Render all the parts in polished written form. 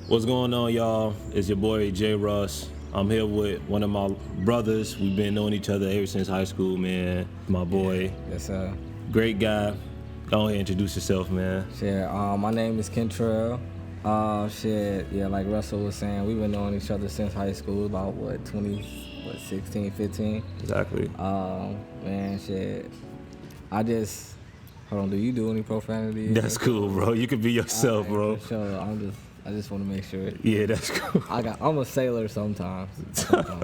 What's going on, y'all? It's your boy J. Russ. I'm here with one of my brothers. We've been knowing each other ever since high school, man. My boy. Yes, sir. Great guy. Go ahead and introduce yourself, man. Shit, my name is Kentrell. Like Russell was saying, we've been knowing each other since high school, about 16, 15? Exactly. Hold on, do you do any profanity? That's cool, bro. You can be yourself, bro. For sure. I just want to make sure. Yeah, that's cool. I'm a sailor sometimes.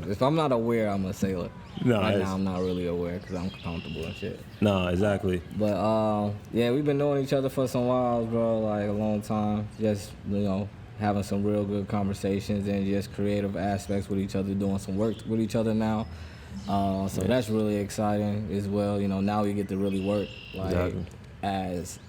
If I'm not aware, I'm a sailor. No, right now I'm not really aware because I'm comfortable and shit. No, exactly. But we've been knowing each other for some while, bro, like a long time. Just, having some real good conversations and just creative aspects with each other, doing some work with each other now. So that's really exciting as well. Now we get to really work Exactly. as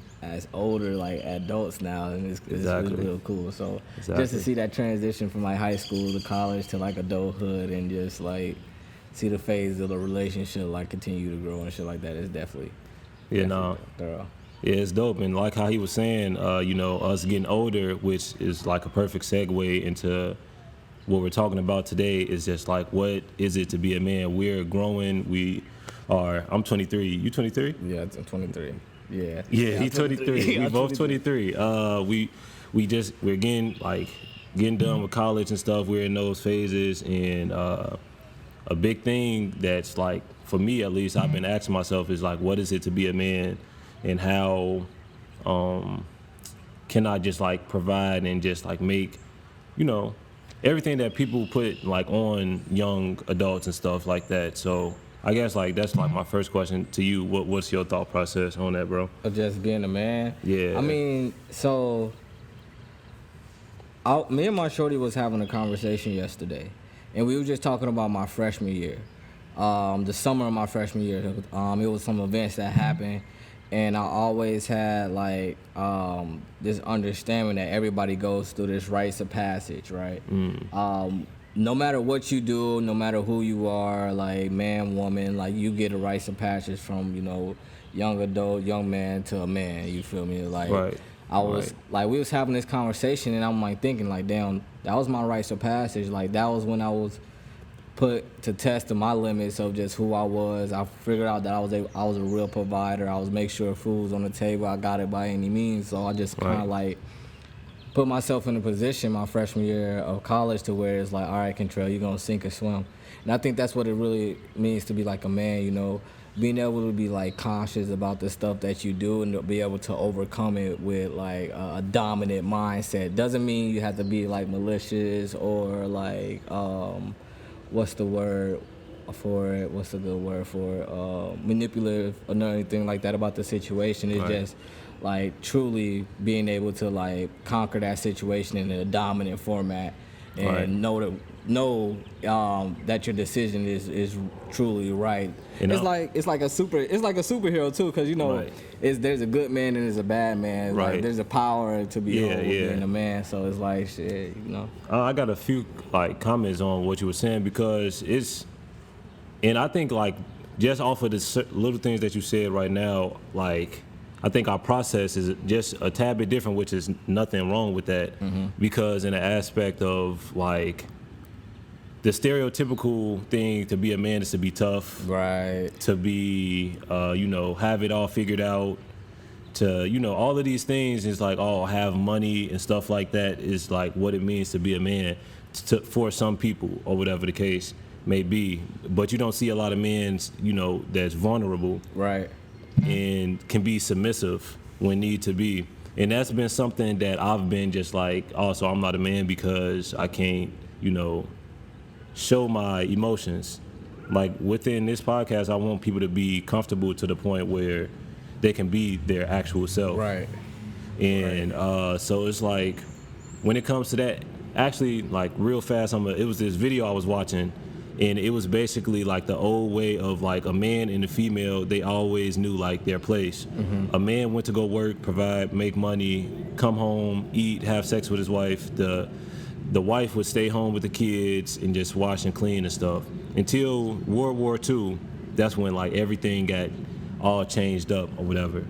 older like adults now, and it's Exactly. really real cool. So Exactly. just to see that transition from like high school to college to like adulthood, and just like see the phase of the relationship like continue to grow and shit like that is definitely thorough. Yeah, it's dope. And like how he was saying, us getting older, which is like a perfect segue into what we're talking about today, is just like, what is it to be a man? We're growing. I'm 23. You 23? Yeah, I'm 23. Yeah. Yeah, he's 23. We both 23. We're getting done with college and stuff. We're in those phases, and a big thing that's like, for me at least, I've been asking myself is like, what is it to be a man, and how can I just like provide and just like make, everything that people put like on young adults and stuff like that. So I guess like that's like my first question to you. What's your thought process on that, bro? Of just being a man. Yeah. I mean, so me and my shorty was having a conversation yesterday, and we were just talking about my freshman year, the summer of my freshman year. It was some events that happened, and I always had like this understanding that everybody goes through this rites of passage, right? No matter what you do, no matter who you are, like man, woman, like you get a rites of passage from, young adult, young man to a man, you feel me? Like Right. We was having this conversation, and I'm like thinking like, damn, that was my rites of passage. Like that was when I was put to test my limits of just who I was. I figured out that I was a real provider. I was make sure food was on the table. I got it by any means. So I just kind of like put myself in a position my freshman year of college to where it's like, all right, Kentrell, you're gonna sink or swim. And I think that's what it really means to be like a man, being able to be like conscious about the stuff that you do and to be able to overcome it with like a dominant mindset. Doesn't mean you have to be like malicious or like what's the word for it? What's a good word for it? Manipulative or anything like that about the situation. It's just like truly being able to like conquer that situation in a dominant format and know that your decision is truly right. It's like a superhero too, because there's a good man and there's a bad man. Right. Like there's a power to be being a man. So it's like shit, I got a few like comments on what you were saying, because and I think like just off of the little things that you said right now, like I think our process is just a tad bit different, which is nothing wrong with that, because in the aspect of like the stereotypical thing to be a man is to be tough, right? To be, have it all figured out, to, all of these things is like, have money and stuff like that is like what it means to be a man for some people or whatever the case may be. But you don't see a lot of men, that's vulnerable. Right. And can be submissive when need to be. And that's been something that I've been just like, so I'm not a man because I can't, show my emotions. Like within this podcast, I want people to be comfortable to the point where they can be their actual self. Right. And so it's like, when it comes to that, actually, like real fast, it was this video I was watching, and it was basically like the old way of like a man and a female, they always knew like their place. A man went to go work, provide, make money, come home, eat, have sex with his wife. The wife would stay home with the kids and just wash and clean and stuff. Until World War II, that's when like everything got all changed up or whatever.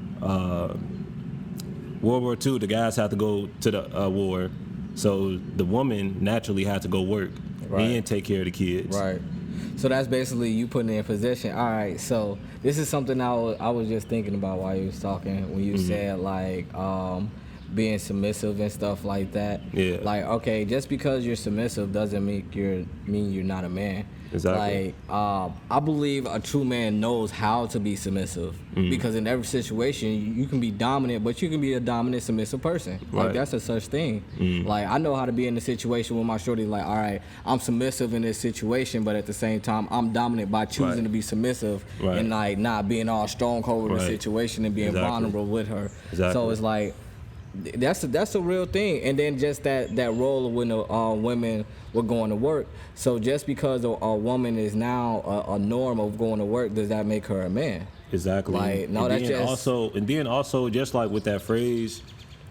World War II, the guys had to go to the war, so the woman naturally had to go work and take care of the kids. Right. So that's basically you putting in position. All right. So this is something I was just thinking about while you was talking when you said like being submissive and stuff like that. Yeah. Like, okay, just because you're submissive doesn't mean you're not a man. Exactly. Like, I believe a true man knows how to be submissive because in every situation you can be dominant, but you can be a dominant submissive person. Like that's a such thing. Like I know how to be in a situation with my shorty. Like, all right, I'm submissive in this situation, but at the same time I'm dominant by choosing to be submissive and like not being all strong cold with the situation and being vulnerable with her. So it's like. That's a real thing, and then just that role of when the women were going to work. So just because a woman is now a norm of going to work, does that make her a man? Exactly. Like no, and that's then also just like with that phrase,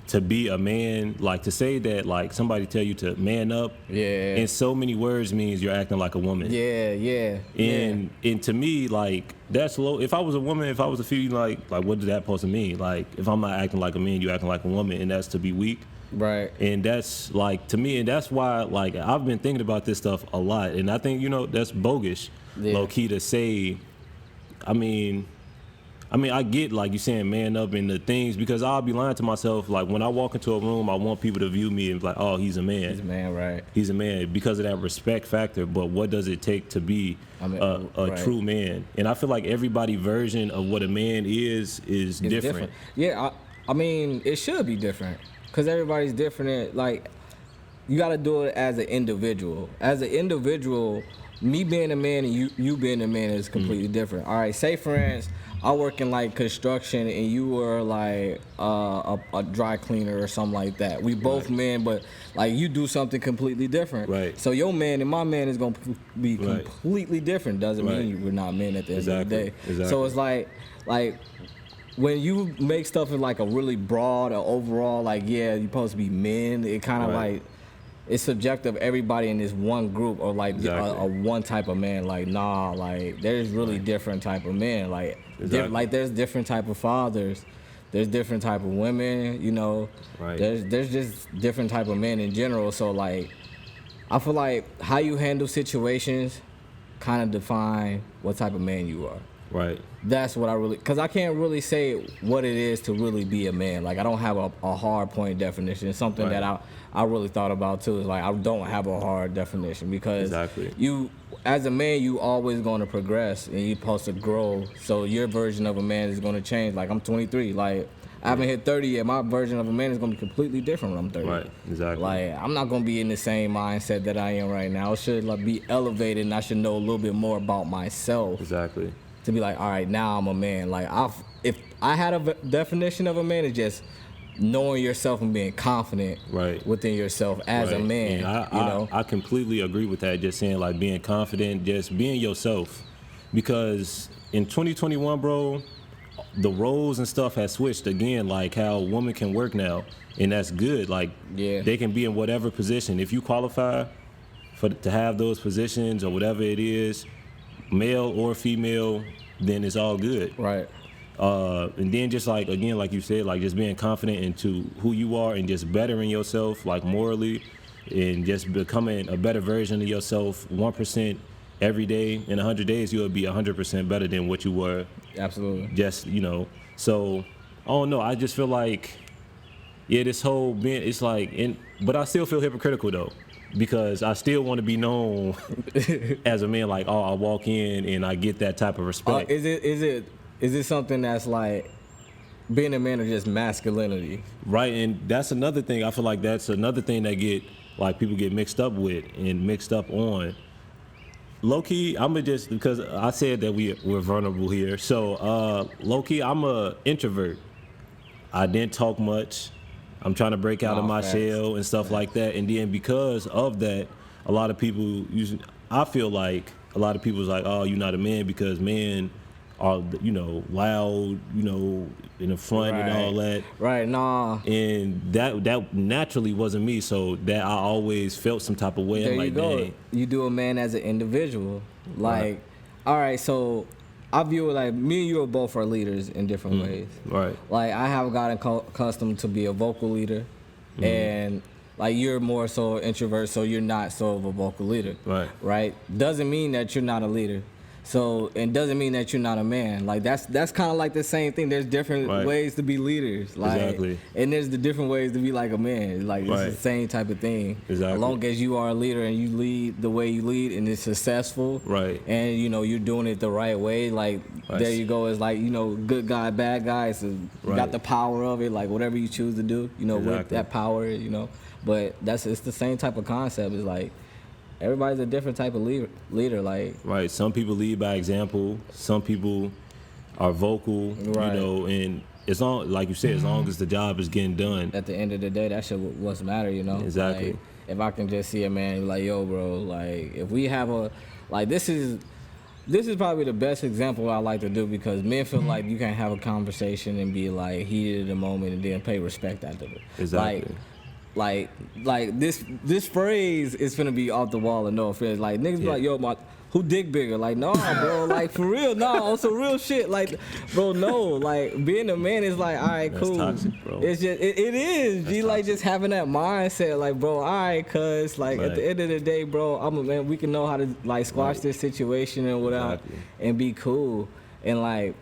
to be a man, like to say that like somebody tell you to man up, in so many words means you're acting like a woman. And to me, like that's low. If I was a woman, if I was a female, like what does that supposed to mean? Like if I'm not acting like a man, you acting like a woman, and that's to be weak. Right. And that's like to me, and that's why like I've been thinking about this stuff a lot, and I think that's bogus, low key to say. I mean, I get, like you saying, man up in the things, because I'll be lying to myself. Like, when I walk into a room, I want people to view me and be like, oh, he's a man. He's a man, right. He's a man because of that respect factor. But what does it take to be a true man? And I feel like everybody's version of what a man is different. Yeah, I mean, it should be different because everybody's different. Like, you got to do it as an individual. As an individual, me being a man and you being a man is completely different. All right, say, for instance, I work in like construction and you were like a dry cleaner or something like that. We both men, but like you do something completely different. Right. So your man and my man is gonna be completely different. Doesn't mean we're not men at the end of the day. Exactly. So it's like when you make stuff in like a really broad or overall, like you're supposed to be men. It kind of like. It's subjective. Everybody in this one group or like a one type of man. Like nah, like there's really different type of men. Like like there's different type of fathers. There's different type of women. You know. Right. There's just different type of men in general. So like, I feel like how you handle situations kind of define what type of man you are. Right. That's what because I can't really say what it is to really be a man. Like I don't have a hard point definition. It's something that I really thought about too. Is like I don't have a hard definition because you, as a man, you always going to progress and you're supposed to grow. So your version of a man is going to change. Like I'm 23. Like I haven't hit 30 yet. My version of a man is going to be completely different when I'm 30. Right. Exactly. Like I'm not going to be in the same mindset that I am right now. I should like be elevated and I should know a little bit more about myself. Exactly. To be like, all right, now I'm a man. Like if I had a definition of a man, it's just knowing yourself and being confident within yourself as a man. And I completely agree with that. Just saying like being confident, just being yourself, because in 2021, bro, the roles and stuff has switched again. Like how women can work now, and that's good. Like they can be in whatever position if you qualify to have those positions or whatever it is. Male or female, then it's all good. Right. And then just like, again, like you said, like just being confident into who you are and just bettering yourself, like morally, and just becoming a better version of yourself 1% every day. In 100 days, you'll be 100% better than what you were. Absolutely. Just, so, I don't know. I just feel like, this whole being, it's like, but I still feel hypocritical though. Because I still want to be known as a man, like, oh, I walk in and I get that type of respect. Is it something that's like being a man or just masculinity? Right, and that's another thing. I feel like that's another thing that people get mixed up with and mixed up on. Low key, because I said that we're vulnerable here. So low key, I'm a introvert. I didn't talk much. I'm trying to break out of my shell and stuff like that. And then because of that, a lot of people I feel like a lot of people is like, oh, you're not a man because men are, loud, in the front and all that. Right, nah. And that naturally wasn't me. So that I always felt some type of way. There I'm like, you go. dang. You do a man as an individual. Like, all right, so I view it like me and you are both are leaders in different ways. Right. Like I have gotten accustomed to be a vocal leader, and like you're more so an introvert, so you're not so of a vocal leader. Right. Right. Doesn't mean that you're not a leader. So, and doesn't mean that you're not a man. Like that's kind of like the same thing. There's different ways to be leaders. Like, exactly. And there's the different ways to be like a man. Like it's the same type of thing. Exactly. As long as you are a leader and you lead the way you lead and it's successful. Right. And you know you're doing it the right way. Like there you go. It's like, you know, good guy, bad guy. So you got the power of it. Like whatever you choose to do, you know, with that power, you know. But it's the same type of concept. It's like everybody's a different type of leader. Like right. Some people lead by example. Some people are vocal. Right. You know, and as long, like you said, as long as the job is getting done. At the end of the day, that shit what's matter. You know. Exactly. Like, if I can just see a man and be like, yo, bro, like if we have a, like this is probably the best example I like to do, because men feel like you can't have a conversation and be like heated in the moment and then pay respect after it. Exactly. Like this phrase is finna be off the wall and no offense. Like niggas be like, yo, who dick bigger? Like, no, bro, like for real, no, on some real shit. Like, bro, no, like being a man is like, all right, That's cool. toxic, bro. It's just it is. G, like just having that mindset, like, bro, all right, cuz like at the end of the day, bro, I'm a man. We can know how to like squash this situation and whatever, and be cool and like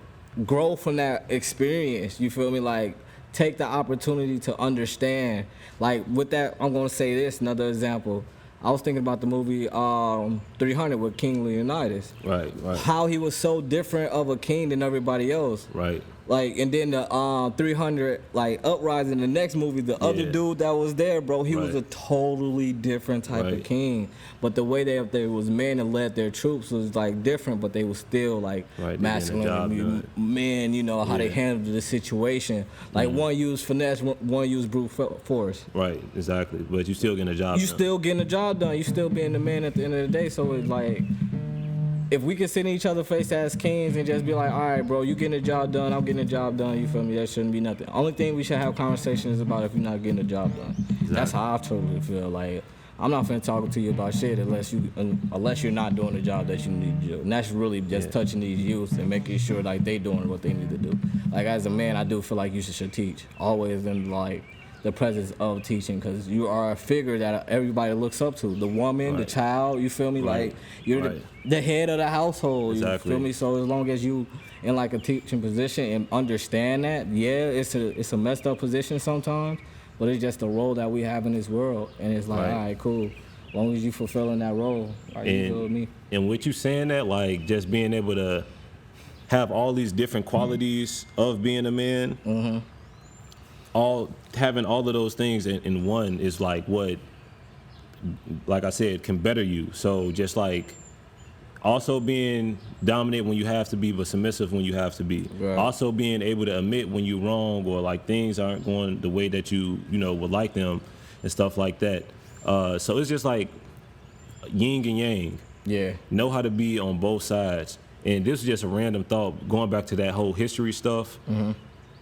grow from that experience. You feel me? Like take the opportunity to understand. Like with that, I'm gonna say this, another example. I was thinking about the movie 300 with King Leonidas. Right. How he was so different of a king than everybody else. Right. Like, and then the 300, like, Uprising, the next movie, the other dude that was there, bro, he was a totally different type of king. But the way they was men and led their troops was, like, different, but they was still, like, masculine men, you know, how they handled the situation. Like, one used finesse, one used brute force. Right, exactly. But you still getting a job done. You still getting a job done. You still being the man at the end of the day. So, it's like, if we could sit in each other's face as kings and just be like, all right, bro, you getting the job done, I'm getting the job done, you feel me? That shouldn't be nothing. Only thing we should have conversations about if you're not getting the job done. Exactly. That's how I totally feel. Like, I'm not finna talk to you about shit unless you're not doing the job that you need to do. And that's really just touching these youths and making sure like they doing what they need to do. Like as a man, I do feel like you should teach. Always in like the presence of teaching, because you are a figure that everybody looks up to. The woman, the child, you feel me? Like you're the head of the household. Exactly. You feel me? So as long as you in like a teaching position and understand that, it's a messed up position sometimes, but it's just the role that we have in this world. And it's like, all right, cool. As long as you fulfilling that role, you feel with me? And with you saying that, like just being able to have all these different qualities of being a man, having all of those things in one is like what, like I said, can better you. So just like also being dominant when you have to be, but submissive when you have to be. Right. Also being able to admit when you're wrong or like things aren't going the way that you know would like them and stuff like that. So it's just like yin and yang. Yeah. Know how to be on both sides. And this is just a random thought going back to that whole history stuff.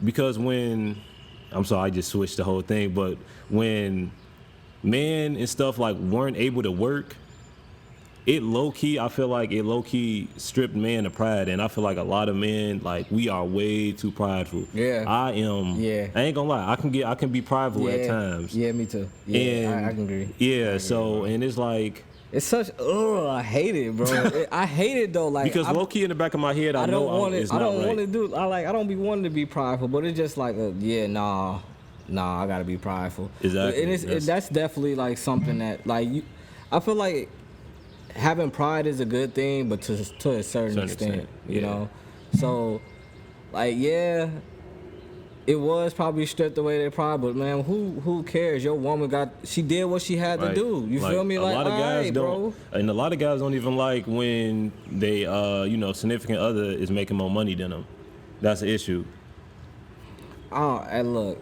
Because I'm sorry, I just switched the whole thing, but when men and stuff like weren't able to work, I feel like it low-key stripped man of pride, and I feel like a lot of men, like, we are way too prideful. Yeah. I ain't gonna lie, I can be prideful at times. Yeah, me too. Yeah, and I can agree. Yeah, and it's like, it's such, I hate it, bro. I hate it though, like because low key in the back of my head, I know it's not right. I don't want to do. I don't be wanting to be prideful, but it's just like, nah, I gotta be prideful. Exactly. And that's definitely like something that like I feel like having pride is a good thing, but to a certain extent, you know. So, like, it was probably stripped away their pride, but man, who cares? Your woman she did what she had to do. You feel me? Like, a lot of guys don't, and a lot of guys don't even like when they, significant other is making more money than them. That's an issue. And look,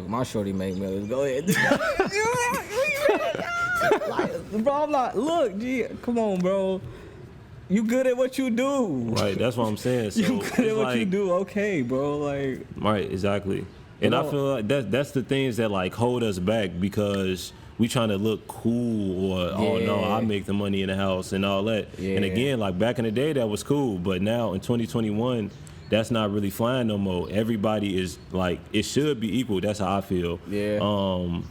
my shorty make millions. Go ahead. Like, bro, I'm like, look, G, come on, bro. You good at what you do. Right, that's what I'm saying. So you good at what you do, okay, bro. Like, right, exactly. And I feel like that's the things that like hold us back, because we trying to look cool, or oh no, I make the money in the house and all that. Yeah. And again, like back in the day, that was cool, but now in 2021, that's not really flying no more. Everybody is like, it should be equal. That's how I feel. Yeah. All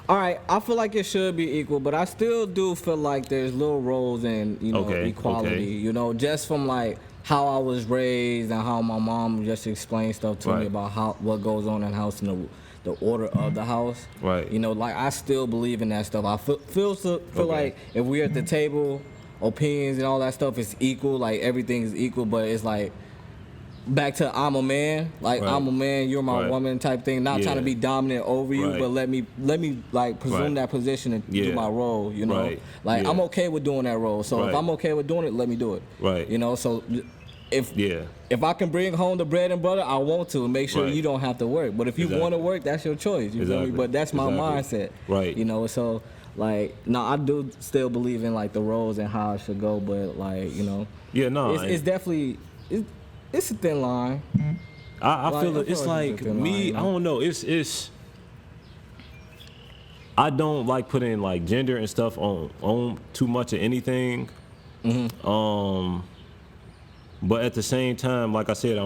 right, I feel like it should be equal, but I still do feel like there's little roles in, you know, equality. You know, just from like how I was raised and how my mom just explained stuff to me about what goes on in the house and the order of the house. Right. You know, like I still believe in that stuff. I feel like if we're at the table, opinions and all that stuff is equal. Like everything is equal, but it's like back to I'm a man. Like I'm a man, you're my woman type thing. Not trying to be dominant over you, but let me like presume that position and do my role. You know, like I'm okay with doing that role. So if I'm okay with doing it, let me do it. Right. You know, so. If I can bring home the bread and butter, I want to and make sure you don't have to work. But if you want to work, that's your choice. You feel me? But that's my mindset. Right. You know, so like, no, I do still believe in like the roles and how it should go. But like, you know, it's definitely it's a thin line. I feel it. It's like me. Line, I don't know. It's. I don't like putting like gender and stuff on too much of anything. But at the same time, like I said,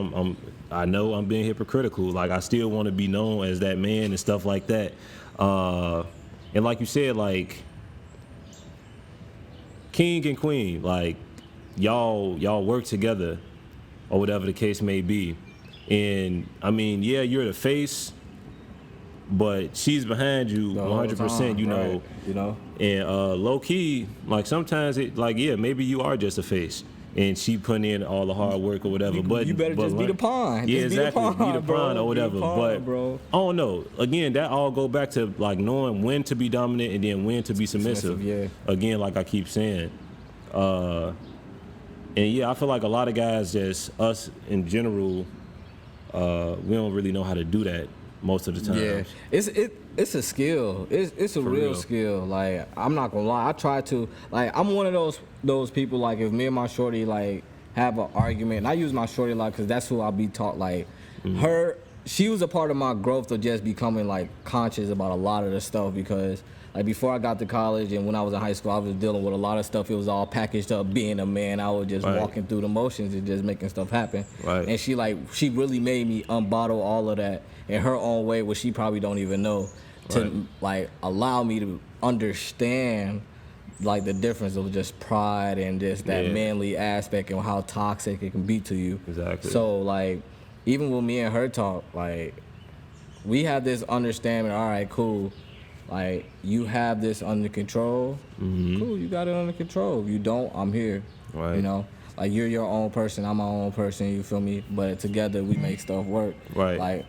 I know I'm being hypocritical. Like I still want to be known as that man and stuff like that. And like you said, like king and queen, like y'all work together, or whatever the case may be. And I mean, yeah, you're the face, but she's behind you 100%. You know. You know. And low key, like sometimes it, like maybe you are just a face. And she putting in all the hard work or whatever. But you better just be the pawn. Yeah, exactly. Be the pawn or whatever. Be the pawn, bro. I don't know. Again, that all go back to like knowing when to be dominant and then when to be submissive. Again, like I keep saying. And yeah, I feel like a lot of guys, just us in general, we don't really know how to do that most of the time. Yeah, it's a skill. It's a real skill. Like I'm not gonna lie, I try to. Like I'm one of those people. Like if me and my shorty like have an argument, and I use my shorty a lot because that's who I'll be taught. Like she was a part of my growth of just becoming like conscious about a lot of the stuff because. Like before I got to college and when I was in high school, I was dealing with a lot of stuff. It was all packaged up being a man. I was just walking through the motions and just making stuff happen. And she really made me unbottle all of that in her own way, which she probably don't even know, to like allow me to understand like the difference of just pride and just that manly aspect and how toxic it can be to you. Exactly. So like even when me and her talk, like we have this understanding, all right, cool. Like, you have this under control. Cool, you got it under control. If you don't, I'm here. You know? Like, you're your own person, I'm my own person, you feel me? But together, we make stuff work. Like,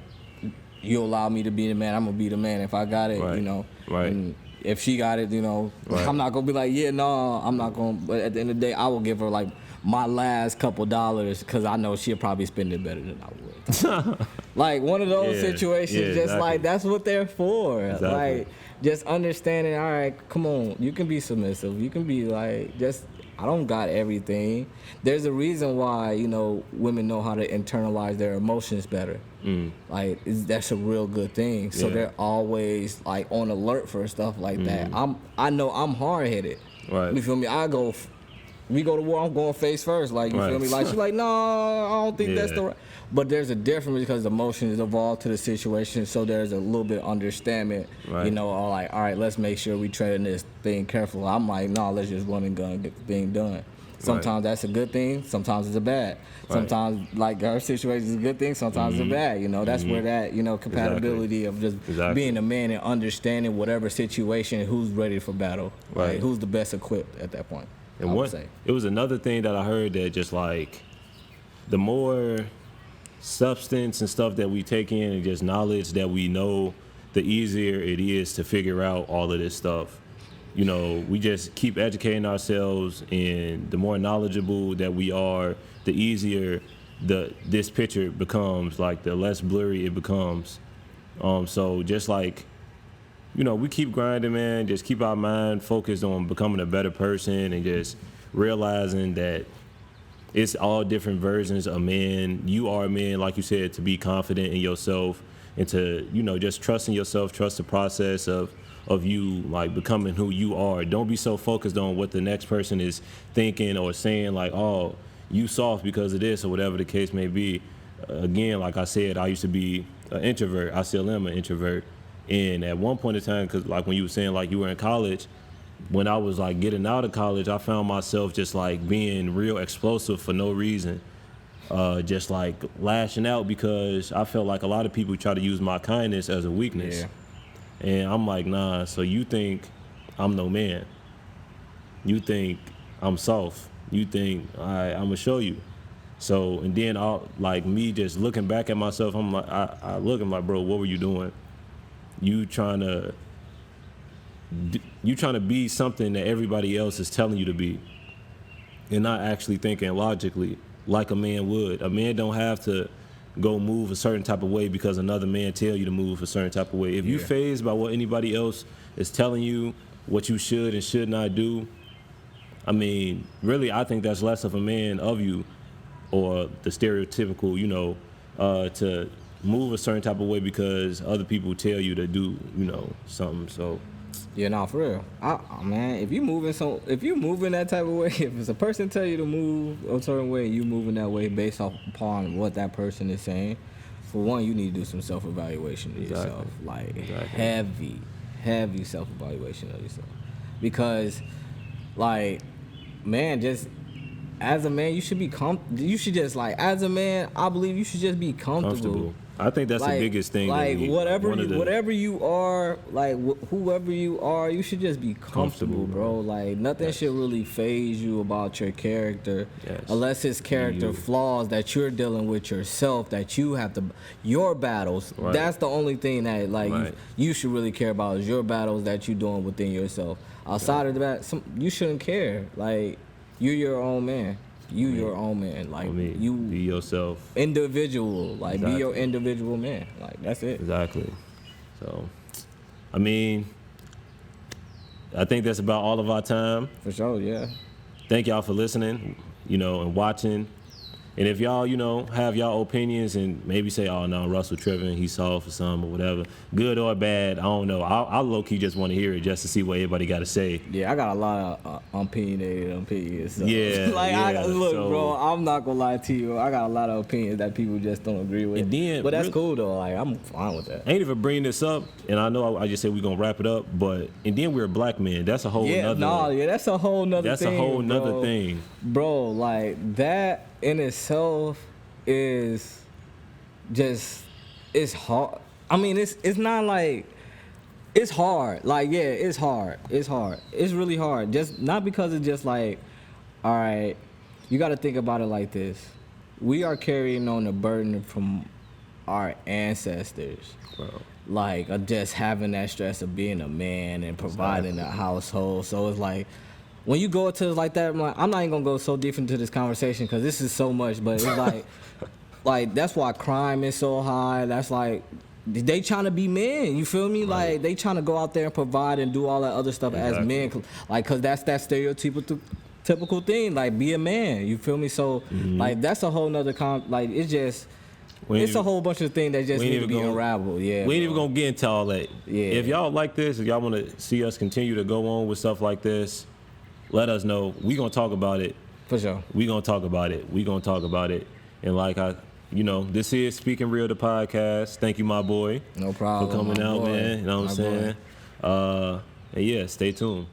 you allow me to be the man, I'm going to be the man. If I got it, you know? And if she got it, you know, I'm not going to be like, yeah, no, I'm not going to. But at the end of the day, I will give her, like, my last couple dollars because I know she'll probably spend it better than I would. Like, one of those situations, just like, that's what they're for. Like, just understanding, all right, come on, you can be submissive. You can be like, just, I don't got everything. There's a reason why, you know, women know how to internalize their emotions better. Like, that's a real good thing. So they're always, like, on alert for stuff like that. I know I'm hard-headed. You feel me? We go to war, I'm going face first. Like, you feel me? Like, she's like, no, I don't think that's the right. But there's a difference because emotions evolve to the situation, so there's a little bit of understanding, you know, like, all right, let's make sure we treading this thing careful. I'm like, no, let's just run and gun and get the thing done. Sometimes that's a good thing, sometimes it's a bad. Sometimes, like, her situation is a good thing, sometimes it's a bad, you know. That's where that, you know, compatibility of just being a man and understanding whatever situation, who's ready for battle, like, who's the best equipped at that point. And it was another thing that I heard that just like the more substance and stuff that we take in and just knowledge that we know, the easier it is to figure out all of this stuff. You know, we just keep educating ourselves, and the more knowledgeable that we are, the easier this picture becomes, like the less blurry it becomes. So just like, you know, we keep grinding, man, just keep our mind focused on becoming a better person and just realizing that it's all different versions of men. You are a man, like you said, to be confident in yourself and to, you know, just trust in yourself, trust the process of of you like becoming who you are. Don't be so focused on what the next person is thinking or saying, like, oh, you soft because of this or whatever the case may be. Again, like I said, I used to be an introvert. I still am an introvert. And at one point in time, because like when you were saying like you were in college, when I was like getting out of college, I found myself just like being real explosive for no reason. Just like lashing out because I felt like a lot of people try to use my kindness as a weakness. Yeah. And I'm like, nah, so you think I'm no man. You think I'm soft. You think, all right, I'm gonna show you. So, and then like me just looking back at myself, I'm like, I look, I'm like, bro, what were you doing? You trying to be something that everybody else is telling you to be, and not actually thinking logically like a man would. A man don't have to go move a certain type of way because another man tell you to move a certain type of way. If you fazed by what anybody else is telling you, what you should and should not do, I mean, really, I think that's less of a man of you, or the stereotypical, you know, to move a certain type of way because other people tell you to do, you know, something. So. Yeah, no, for real. Man, if you moving that type of way, if it's a person tell you to move a certain way, you moving that way based off upon what that person is saying. For one, you need to do some self-evaluation of yourself, like heavy self-evaluation of yourself, because, like, man, just as a man, you should be you should just like as a man, I believe you should just be comfortable. I think that's the biggest thing. Like whatever you are, like whoever you are, you should just be comfortable, bro. Like nothing should really faze you about your character, unless it's character flaws that you're dealing with yourself, that you have to, your battles. Right. That's the only thing that like you should really care about, is your battles that you're doing within yourself. Outside of that, you shouldn't care. Like you're your own man. Your own man. Like you be yourself. Individual. Like be your individual man. Like that's it. Exactly. So, I mean, I think that's about all of our time. For sure, yeah. Thank y'all for listening, you know, and watching. And if y'all, you know, have y'all opinions and maybe say, oh, no, Russell tripping, he's soft or something or whatever, good or bad, I don't know. I low-key just want to hear it just to see what everybody got to say. Yeah, I got a lot of opinionated opinions. So. Yeah, look, bro, I'm not going to lie to you. I got a lot of opinions that people just don't agree with. And then, but that's cool, though. Like, I'm fine with that. I ain't even bringing this up, and I know I just said we're going to wrap it up, but, and then we're black men. That's a whole nother. That's a whole nother thing. That's a whole nother thing. Bro, like, that in itself is just, it's hard. I mean, it's not like, it's hard. Like, yeah, it's hard. It's hard. It's really hard. Just not because it's just like, all right, you got to think about it like this. We are carrying on the burden from our ancestors. Bro. Like, just having that stress of being a man and providing a household. So it's like, when you go into it like that, I'm not even gonna go so deep into this conversation because this is so much. But it's like that's why crime is so high. That's like they trying to be men. You feel me? Right. Like they trying to go out there and provide and do all that other stuff as men. Like, cause that's that typical thing. Like, be a man. You feel me? So like that's a whole nother like it's just. It's a whole bunch of things that just need to be unraveled. Yeah, we ain't even gonna get into all that. Yeah. If y'all like this, if y'all want to see us continue to go on with stuff like this, let us know. We gonna talk about it. For sure. We gonna talk about it. And like this is Speaking Real, the podcast. Thank you, my boy. No problem. For coming out, man. You know what I'm saying? And yeah, stay tuned.